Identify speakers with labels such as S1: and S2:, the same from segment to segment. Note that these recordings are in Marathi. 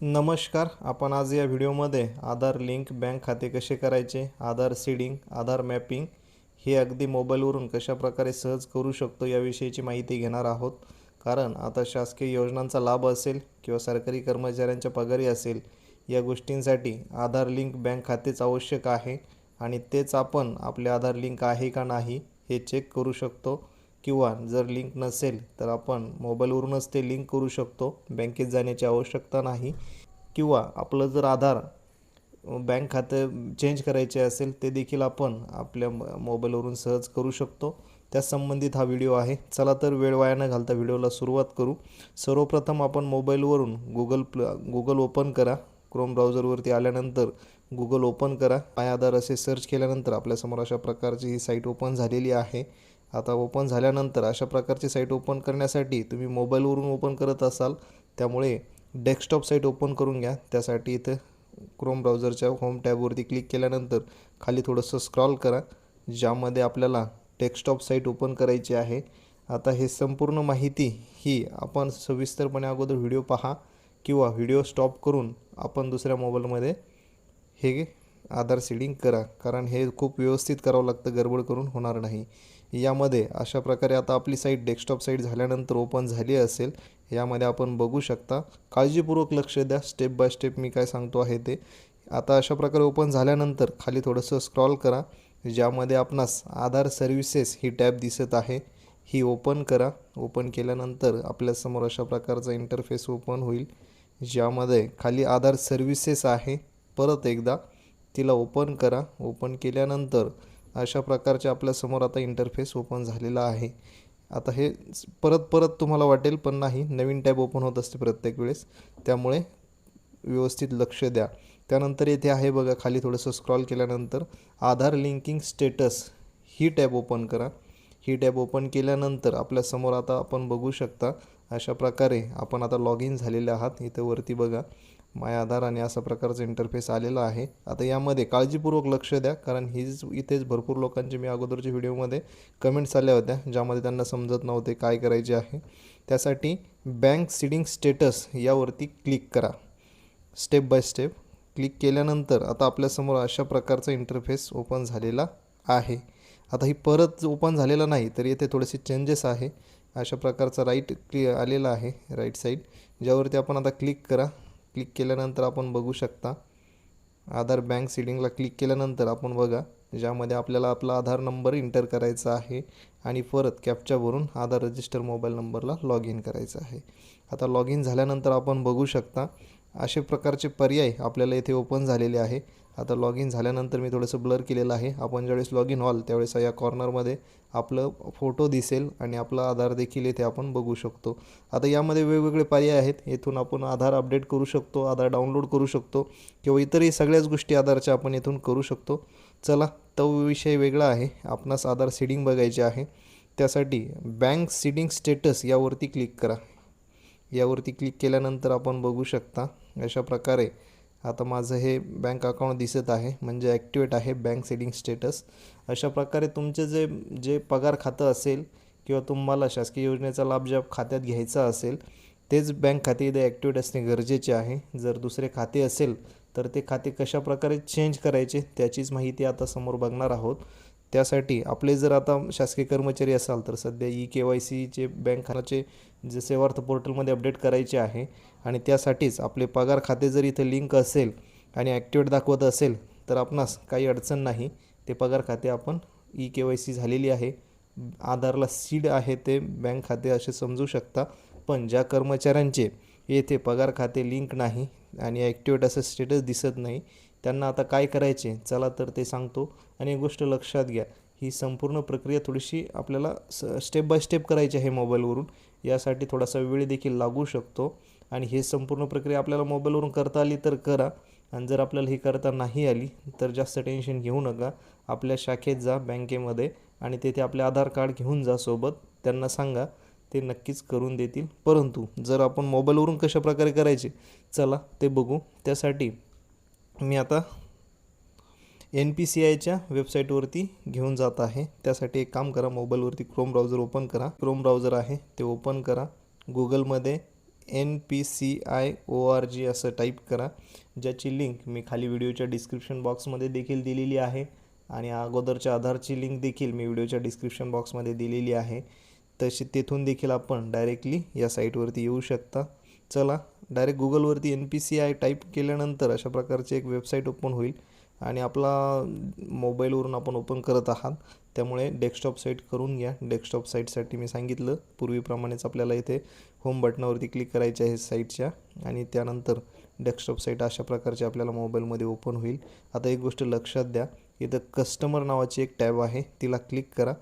S1: नमस्कार. आपण आज या व्हिडिओमध्ये आधार लिंक, बँक खाते कसे करायचे, आधार सीडिंग, आधार मॅपिंग हे अगदी मोबाईलवरून कशाप्रकारे सहज करू शकतो याविषयीची माहिती घेणार आहोत. कारण आता शासकीय योजनांचा लाभ असेल किंवा सरकारी कर्मचाऱ्यांच्या पगारी असेल, या गोष्टींसाठी आधार लिंक बँक खातेच आवश्यक आहे आणि तेच आपण आपले आधार लिंक आहे का नाही हे चेक करू शकतो. किंवा जर लिंक नसेल तर आपण मोबाईलवरूनच ते लिंक करू शकतो, बँकेत जाण्याची आवश्यकता नाही. किंवा आपलं जर आधार बँक खातं चेंज करायचे असेल ते देखील आपण आपल्या मोबाईलवरून सहज करू शकतो. त्या संबंधित हा व्हिडिओ आहे. चला तर वेळ वाया न घालता व्हिडिओला सुरुवात करू. सर्वप्रथम आपण मोबाईलवरून गुगल ओपन करा. क्रोम ब्राउझरवरती आल्यानंतर गुगल ओपन करा. माय आधार असे सर्च केल्यानंतर आपल्यासमोर अशा प्रकारची ही साईट ओपन झालेली आहे. आता ओपन झाल्यानंतर अशा प्रकारची साईट ओपन करण्यासाठी तुम्ही मोबाईलवरून ओपन करत असाल, त्यामुळे डेस्कटॉप साईट ओपन करून घ्या. त्यासाठी इथं क्रोम ब्राउझरच्या होम टॅबवरती क्लिक केल्यानंतर खाली थोडंसं स्क्रॉल करा, ज्यामध्ये आपल्याला डेस्कटॉप साईट ओपन करायची आहे. आता हे संपूर्ण माहिती ही आपण सविस्तरपणे अगोदर व्हिडिओ पहा किंवा व्हिडिओ स्टॉप करून आपण दुसऱ्या मोबाईलमध्ये हे आधार सीडिंग करा, कारण हे खूप व्यवस्थित करावं लागतं, गडबड करून होणार नाही. यामध्ये अशा प्रकारे आता आपली साईट डेस्कटॉप साईट झाल्यानंतर ओपन झाली असेल. यामध्ये आपण बघू शकता. काळजीपूर्वक लक्ष द्या, स्टेप बाय स्टेप मी काय सांगतो आहे ते. आता अशा प्रकारे ओपन झाल्यानंतर खाली थोडंसं स्क्रॉल करा, ज्यामध्ये आपणास आधार सर्व्हिसेस ही टॅब दिसत आहे, ही ओपन करा. ओपन केल्यानंतर आपल्यासमोर अशा प्रकारचा इंटरफेस ओपन होईल, ज्यामध्ये खाली आधार सर्व्हिसेस आहे. परत एकदा तिला ओपन करा. ओपन केल्यानंतर अशा प्रकारचे आपल्यासमोर आता इंटरफेस ओपन झालेला आहे. आता हे परत तुम्हाला वाटेल, पण नाही, नवीन टॅब ओपन होत असते प्रत्येक वेळेस, त्यामुळे व्यवस्थित लक्ष द्या. त्यानंतर येथे आहे बघा, खाली थोडंसं स्क्रॉल केल्यानंतर आधार लिंकिंग स्टेटस ही टॅब ओपन करा. ही टॅब ओपन केल्यानंतर आपल्यासमोर आता आपण बघू शकता अशा प्रकारे आपण आता लॉग इन झालेले आहात. इथं वरती बघा माय आधार आणि अशा प्रकारचा इंटरफेस आलेला आहे. आता यामध्ये काळजीपूर्वक लक्ष द्या, कारण इथेच भरपूर लोकांचे मी अगोदरच्या व्हिडिओमध्ये कमेंट्स आल्या होत्या, ज्यामध्ये त्यांना समजत नव्हते काय करायचे आहे. त्यासाठी बँक सीडिंग स्टेटस यावरती क्लिक करा. स्टेप बाय स्टेप क्लिक केल्यानंतर आता आपल्यासमोर अशा प्रकारचा इंटरफेस ओपन झालेला आहे. आता ही परत ओपन झालेला नाही, तर येथे थोडेसे चेंजेस आहे. अशा प्रकारचा आलेला आहे राईट साईड, ज्यावरती आपण आता क्लिक करा. क्लिक केल्यानंतर आपण बघू शकता आधार बँक सीडिंगला क्लिक केल्यानंतर आपण बघा, ज्यामध्ये आपल्याला आपला आधार नंबर इंटर करायचा आहे आणि परत कॅप्चावरून आधार रजिस्टर मोबाईल नंबरला लॉग इन करायचं आहे. आता लॉग इन झाल्यानंतर आपण बघू शकता असे प्रकारचे पर्याय आपल्याला इथे ओपन झालेले आहे. आता लॉग इन झाल्यानंतर मी थोडंसं ब्लर केलेलं आहे. आपण ज्यावेळेस लॉग इन व्हाल त्यावेळेस या कॉर्नरमध्ये आपलं फोटो दिसेल आणि आपला आधार देखील इथे आपण बघू शकतो. आता यामध्ये वेगवेगळे पर्याय आहेत. येथून आपण आधार अपडेट करू शकतो, आधार डाउनलोड करू शकतो किंवा इतरही सगळ्याच गोष्टी आधारच्या आपण इथून करू शकतो. चला, तो विषय वेगळा आहे. आपणास आधार सीडिंग बघायचे आहे. त्यासाठी बँक सीडिंग स्टेटस यावरती क्लिक करा. यावरती क्लिक केल्यानंतर आपण बघू शकता अशा प्रकारे आता माझं हे बँक अकाउंट दिसत आहे, म्हणजे ॲक्टिवेट आहे बँक सीडिंग स्टेटस. अशा प्रकारे तुमचे जे पगार खातं असेल किंवा तुम्हाला शासकीय योजनेचा लाभ ज्या खात्यात घ्यायचा असेल तेच बँक खाते इथे ॲक्टिवेट असणे गरजेचे आहे. जर दुसरे खाते असेल तर ते खाते कशाप्रकारे चेंज करायचे त्याचीच माहिती आता समोर बघणार आहोत. त्यासाठी आपले जर आता शासकीय कर्मचारी असाल तर सध्या KYCचे बँक खात्याचे जे सेवार्थ पोर्टलमध्ये अपडेट करायचे आहे आणि त्यासाठीच आपले पगार खाते जर इथं लिंक असेल आणि ॲक्टिवेट दाखवत असेल तर आपणास काही अडचण नाही. ते पगार खाते आपण KYC झालेली आहे, आधारला सीड आहे ते बँक खाते असे समजू शकता. पण ज्या कर्मचाऱ्यांचे येथे पगार खाते लिंक नाही आणि ॲक्टिवेट असं स्टेटस दिसत नाही, त्यांना आता काय करायचे, चला तर ते सांगतो. आणि एक गोष्ट लक्षात घ्या, ही संपूर्ण प्रक्रिया थोडीशी आपल्याला स्टेप बाय स्टेप करायची आहे मोबाईलवरून. यासाठी थोडासा वेळ देखील लागू शकतो आणि हे संपूर्ण प्रक्रिया आपल्याला मोबाईलवरून करता आली तर करा, आणि जर आपल्याला ही करता नाही आली तर जास्त टेन्शन घेऊ नका. आपल्या शाखेत जा बँकेमध्ये आणि तेथे आपले आधार कार्ड घेऊन जा सोबत. त्यांना सांगा, ते नक्कीच करून देतील. परंतु जर आपण मोबाईलवरून कशाप्रकारे करायचे, चला ते बघू. त्यासाठी मी आता NPCIच्या वेबसाईटवरती घेऊन जात आहे. त्यासाठी एक काम करा, मोबाईलवरती क्रोम ब्राउझर ओपन करा. क्रोम ब्राउझर आहे ते ओपन करा. गुगलमध्ये NPCI.org असं टाईप करा, ज्याची लिंक मी खाली व्हिडिओच्या डिस्क्रिप्शन बॉक्समध्ये देखील दिलेली आहे आणि अगोदरच्या आधारची लिंक देखील मी व्हिडिओच्या डिस्क्रिप्शन बॉक्समध्ये दिलेली आहे. तशी तेथून देखील आपण डायरेक्टली या साईटवरती येऊ शकता. चला डायरेक्ट गुगलवरती NPCI टाईप केल्यानंतर अशा प्रकारची एक वेबसाईट ओपन होईल आणि आपला मोबाईलवरून आपण ओपन करत आहात, त्यामुळे डेस्कटॉप साईट करून घ्या. डेस्कटॉप साईटसाठी मी सांगितलं पूर्वीप्रमाणेच आपल्याला इथे होम बटनावरती क्लिक करायचे आहे साईटच्या आणि त्यानंतर डेस्कटॉप साईट अशा प्रकारची आपल्याला मोबाईलमध्ये ओपन होईल. आता एक गोष्ट लक्षात द्या, इथं कस्टमर नावाची एक टॅब आहे, तिला क्लिक करा.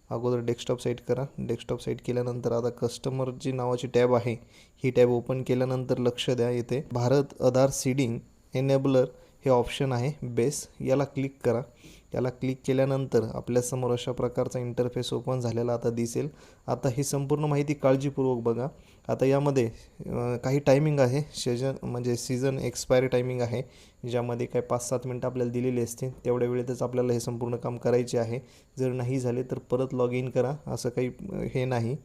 S1: अगोदर डेस्कटॉप साईट करा. डेस्कटॉप साईट केल्यानंतर आता कस्टमर जी नावाची टॅब आहे ही टॅब ओपन केल्यानंतर लक्ष द्या, इथे भारत आधार सीडिंग एनेबलर हे ऑप्शन आहे बेस, याला क्लिक करा. याला क्लिक केल्यानंतर आपल्यासमोर अशा प्रकारचा इंटरफेस ओपन झालेला आता दिसेल. आता ही संपूर्ण माहिती काळजीपूर्वक बघा. आता यामध्ये काही टायमिंग आहे, सीझन एक्सपायरी टायमिंग आहे, ज्यामध्ये काय 5-7 मिनटं आपल्याला दिलेली असते. तेवढ्या वेळेतच आपल्याला हे संपूर्ण काम करायचे आहे. जर नाही झाले तर परत लॉग इन करा, असं काही हे नाही,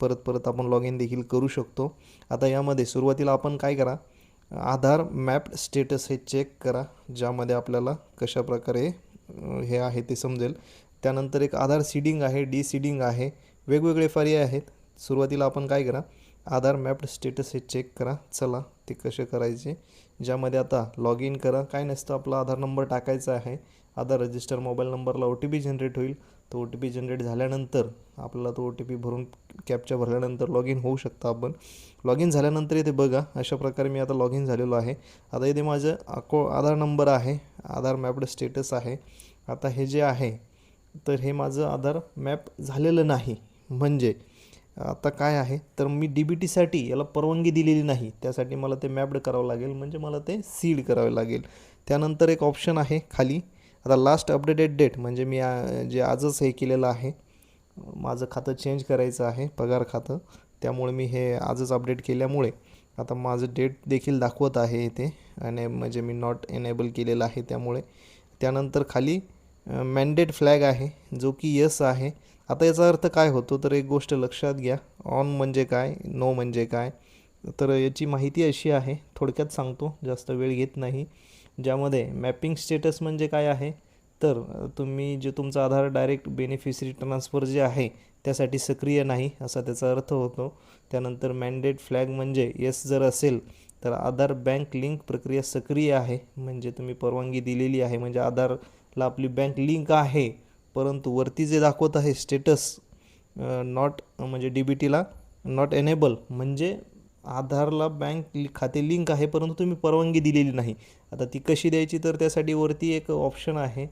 S1: परत आपण लॉग इन देखील करू शकतो. आता यामध्ये सुरुवातीला आपण काय करा, आधार मॅप्ड स्टेटस हे चेक करा, ज्यामध्ये आपल्याला कशा प्रकारे हे आहे ते समजेल. त्यानंतर एक आधार सीडिंग आहे, डी सीडिंग आहे, वेगवेगळे पर्याय आहेत. सुरुवातीला आपण काय करा, आधार मॅप्ड स्टेटस हे चेक करा. चला ते कसे करायचे, ज्यामध्ये आता लॉग इन करा. काय नसतं, आपला आधार नंबर टाकायचा आहे. आधार रजिस्टर मोबाईल नंबरला OTP जनरेट होईल. तो OTP जनरेट झाल्यानंतर आपल्याला तो OTP भरून कॅप्चा भरल्यानंतर लॉग इन होऊ शकता आपण. लॉग इन झाल्यानंतर इथे बघा, अशा प्रकारे मी आता लॉग इन झालेलो आहे. आता इथे माझं आधार नंबर आहे, आधार मॅप्ड स्टेटस आहे. आता हे जे आहे तर हे माझं आधार मॅप झालेलं नाही, म्हणजे आता काय आहे तर मी DBTसाठी याला परवानगी दिलेली नाही, त्यासाठी मला ते मॅप्ड करावं लागेल, म्हणजे मला ते सीड करावे लागेल. त्यानंतर एक ऑप्शन आहे खाली, आता लास्ट अपडेटेड डेट, म्हणजे मी जे आजच हे केलेलं आहे, माझं खातं चेंज करायचं आहे, पगार खातं, त्यामुळे मी हे आजच अपडेट केल्यामुळे आता माझं डेट देखील दाखवत आहे इथे, आणि म्हणजे मी नॉट एनेबल केलेलं आहे त्यामुळे. त्यानंतर खाली मॅन्डेट फ्लॅग आहे, जो की यस आहे. आता याचा अर्थ काय होतो तर एक गोष्ट लक्षात घ्या, ऑन म्हणजे काय, नो म्हणजे काय. तर याची माहिती अशी आहे, थोडक्यात सांगतो, जास्त वेळ घेत नाही. ज्यामध्ये मॅपिंग स्टेटस म्हणजे काय आहे तर तुम्ही जे तुमचं आधार डायरेक्ट बेनिफिशरी ट्रान्सफर जे आहे त्यासाठी सक्रिय नाही असा त्याचा अर्थ होतो. त्यानंतर मॅन्डेट फ्लॅग म्हणजे येस जर असेल तर आधार बँक लिंक प्रक्रिया सक्रिय आहे, म्हणजे तुम्ही परवानगी दिलेली आहे, म्हणजे आधारला आपली बँक लिंक आहे. परंतु वरती जे दाखवत आहे स्टेटस नॉट, म्हणजे DBTला नॉट एनेबल, म्हणजे आधारला बँक खाते लिंक आहे परंतु तुम्ही परवानगी दिलेली नाही. आता ती कशी द्यायची तर त्यासाठी वरती एक ऑप्शन आहे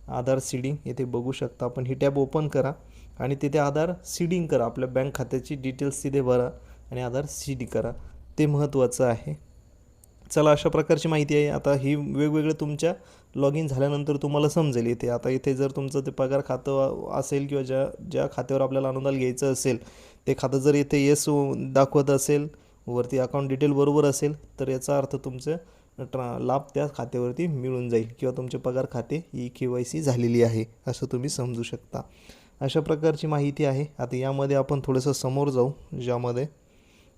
S1: आधार सीडिंग, येथे बघू शकता आपण. ही टॅब ओपन करा आणि तिथे आधार सीडिंग करा, आपल्या बँक खात्याची डिटेल्स तिथे भरा आणि आधार सीड करा, ते महत्त्वाचं आहे. चला अशा प्रकारची माहिती आहे. आता ही वेगवेगळे तुमच्या लॉग इन झाल्यानंतर तुम्हाला समजेल इथे. आता इथे जर तुमचं ते पगार खातं असेल किंवा ज्या खात्यावर आपल्याला अनुदान घ्यायचं असेल ते खातं जर इथे येस दाखवत असेल, वरती अकाउंट डिटेल बरोबर असेल, तर याचा अर्थ तुमचं लाभ त्या खात्यावरती मिळून जाईल किंवा तुमचे पगार खाते KYC झालेली आहे असं तुम्ही समजू शकता. अशा प्रकारची माहिती आहे. आता यामध्ये आपण थोडंसं समोर जाऊ, ज्यामध्ये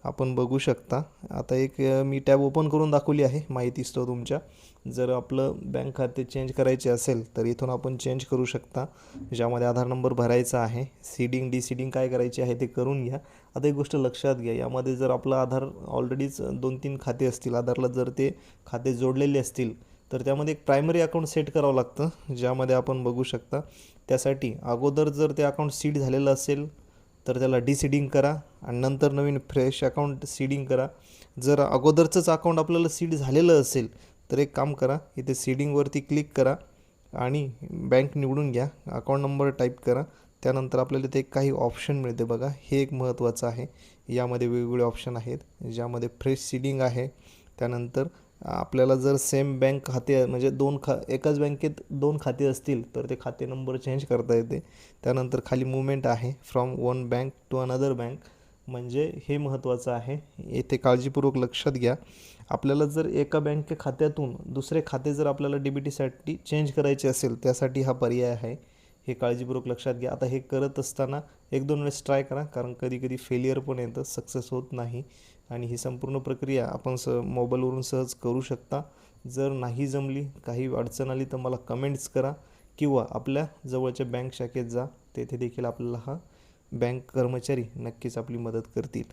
S1: आपण बघू शकता. आता एक मी टॅब ओपन करून दाखवली आहे माहितीस्तव तुमच्या. जर आपलं बँक खाते चेंज करायचे असेल तर इथून आपण चेंज करू शकता, ज्यामध्ये आधार नंबर भरायचा आहे. सीडिंग डिसीडिंग काय करायचे आहे ते करून घ्या. आता एक गोष्ट लक्षात घ्या, यामध्ये जर आपलं आधार ऑलरेडीच 2-3 खाते असतील, आधारला जर ते खाते जोडलेले असतील तर त्यामध्ये एक प्रायमरी अकाउंट सेट करावं लागतं, ज्यामध्ये आपण बघू शकता. त्यासाठी अगोदर जर ते अकाउंट सीड झालेलं असेल तर त्याला डिसीडिंग करा आणि नंतर नवीन फ्रेश अकाउंट सीडिंग करा. जर अगोदरचंच अकाउंट आपल्याला सीड झालेलं असेल तर एक काम करा, इथे सीडिंगवरती क्लिक करा आणि बँक निवडून घ्या, अकाउंट नंबर टाईप करा. त्यानंतर आपल्याला ते काही ऑप्शन मिळते बघा, हे एक महत्त्वाचं आहे. यामध्ये वेगवेगळे ऑप्शन आहेत, ज्यामध्ये फ्रेश सीडिंग आहे. त्यानंतर आपल्याला जर सेम बँक खाते, म्हणजे एकाच बँकेत 2 खाते असतील तर ते खाते नंबर चेंज करता येते. त्यानंतर खाली मुवमेंट आहे from one bank to another bank, म्हणजे हे महत्त्वाचं आहे. येथे काळजीपूर्वक लक्षात घ्या, आपल्याला जर एका बँक खात्यातून दुसरे खाते जर आपल्याला DBTसाठी चेंज करायचे असेल त्यासाठी हा पर्याय आहे, हे काळजीपूर्वक लक्षात घ्या. आता हे करत असताना 1-2 वेळेस ट्राय करा, कारण कधी कधी फेलियर पण येतं, सक्सेस होत नाही. आणि ही संपूर्ण प्रक्रिया आपण मोबाईलवरून सहज करू शकता. जर नाही जमली, काही अडचण आली तर मला कमेंट्स करा किंवा आपल्या जवळच्या बँक शाखेत जा. तेथे देखील आपल्याला हा बँक कर्मचारी नक्कीच आपली मदत करतील.